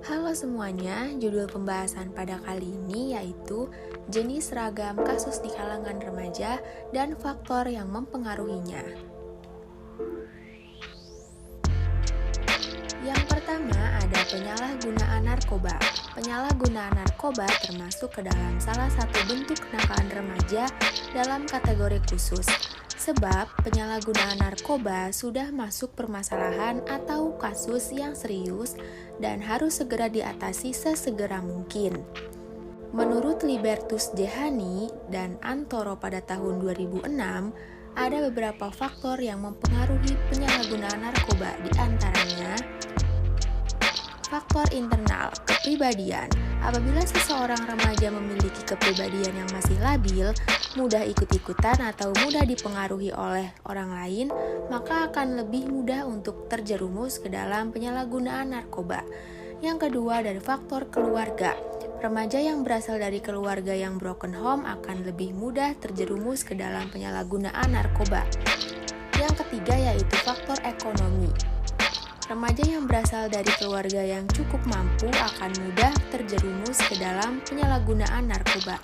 Halo semuanya, judul pembahasan pada kali ini yaitu jenis ragam kasus di kalangan remaja dan faktor yang mempengaruhinya. Yang pertama ada penyalahgunaan narkoba. Penyalahgunaan narkoba termasuk ke dalam salah satu bentuk kenakalan remaja dalam kategori khusus. Sebab penyalahgunaan narkoba sudah masuk permasalahan atau kasus yang serius dan harus segera diatasi sesegera mungkin. Menurut Libertus Jehani dan Antoro pada tahun 2006, ada beberapa faktor yang mempengaruhi penyalahgunaan narkoba, di antaranya faktor internal, kepribadian. Apabila seseorang remaja memiliki kepribadian yang masih labil, mudah ikut-ikutan atau mudah dipengaruhi oleh orang lain, maka akan lebih mudah untuk terjerumus ke dalam penyalahgunaan narkoba. Yang kedua dari faktor keluarga. Remaja yang berasal dari keluarga yang broken home akan lebih mudah terjerumus ke dalam penyalahgunaan narkoba. Yang ketiga yaitu faktor ekonomi. Remaja yang berasal dari keluarga yang cukup mampu akan mudah terjerumus ke dalam penyalahgunaan narkoba.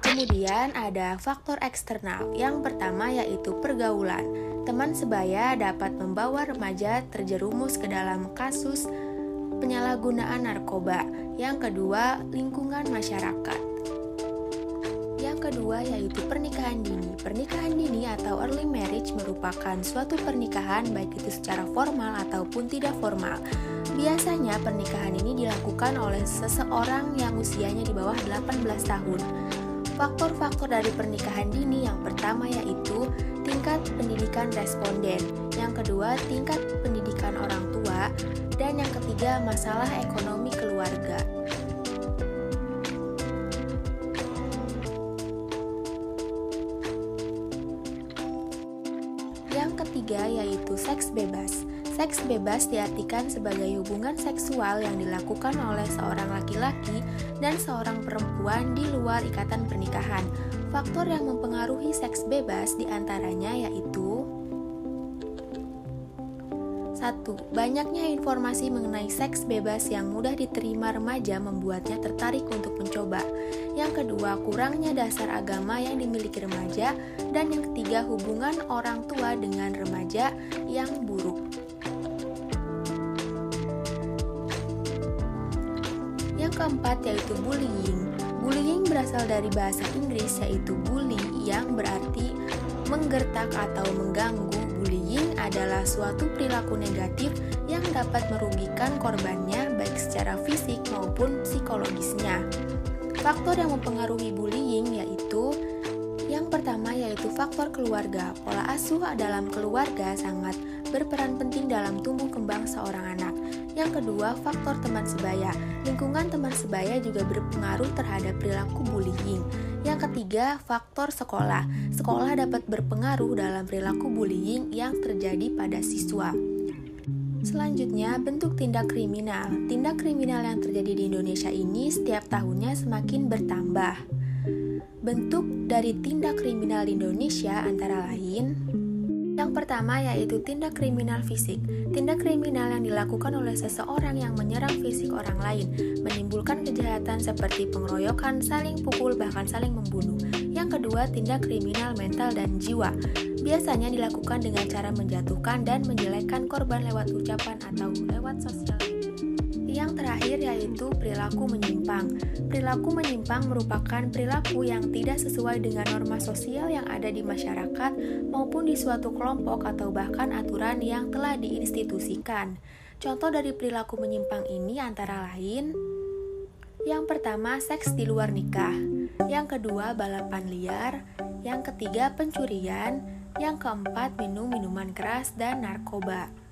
Kemudian ada faktor eksternal. Yang pertama yaitu pergaulan. Teman sebaya dapat membawa remaja terjerumus ke dalam kasus penyalahgunaan narkoba. Yang kedua, lingkungan masyarakat. Yang kedua yaitu pernikahan dini. Pernikahan dini atau early marriage merupakan suatu pernikahan baik itu secara formal ataupun tidak formal. Biasanya pernikahan ini dilakukan oleh seseorang yang usianya di bawah 18 tahun. Faktor-faktor dari pernikahan dini yang pertama yaitu tingkat pendidikan responden, yang kedua tingkat pendidikan orang tua, dan yang ketiga masalah ekonomi keluarga. Yang ketiga yaitu seks bebas. Seks bebas diartikan sebagai hubungan seksual yang dilakukan oleh seorang laki-laki dan seorang perempuan di luar ikatan pernikahan. Faktor yang mempengaruhi seks bebas diantaranya yaitu 1. Banyaknya informasi mengenai seks bebas yang mudah diterima remaja membuatnya tertarik untuk mencoba. Yang kedua, kurangnya dasar agama yang dimiliki remaja. Dan yang ketiga, hubungan orang tua dengan remaja yang buruk. Yang keempat yaitu bullying. Bullying berasal dari bahasa Inggris yaitu bully yang berarti menggertak atau mengganggu. Bullying adalah suatu perilaku negatif yang dapat merugikan korbannya baik secara fisik maupun psikologisnya. Faktor yang mempengaruhi bullying yaitu yang pertama yaitu faktor keluarga. Pola asuh dalam keluarga sangat berperan penting dalam tumbuh kembang seorang anak. Yang kedua, faktor teman sebaya. Lingkungan teman sebaya juga berpengaruh terhadap perilaku bullying. Yang ketiga, faktor sekolah. Sekolah dapat berpengaruh dalam perilaku bullying yang terjadi pada siswa. Selanjutnya, bentuk tindak kriminal. Tindak kriminal yang terjadi di Indonesia ini setiap tahunnya semakin bertambah. Bentuk dari tindak kriminal di Indonesia antara lain yang pertama yaitu tindak kriminal fisik. Tindak kriminal yang dilakukan oleh seseorang yang menyerang fisik orang lain, menimbulkan kejahatan seperti pengeroyokan, saling pukul, bahkan saling membunuh. Yang kedua, tindak kriminal mental dan jiwa. Biasanya dilakukan dengan cara menjatuhkan dan menjelekkan korban lewat ucapan atau lewat sosial media. Yang terakhir yaitu perilaku menyimpang. Perilaku menyimpang merupakan perilaku yang tidak sesuai dengan norma sosial yang ada di masyarakat maupun di suatu kelompok atau bahkan aturan yang telah diinstitusikan. Contoh dari perilaku menyimpang ini antara lain yang pertama, seks di luar nikah. Yang kedua, balapan liar. Yang ketiga, pencurian. Yang keempat, minum minuman keras dan narkoba.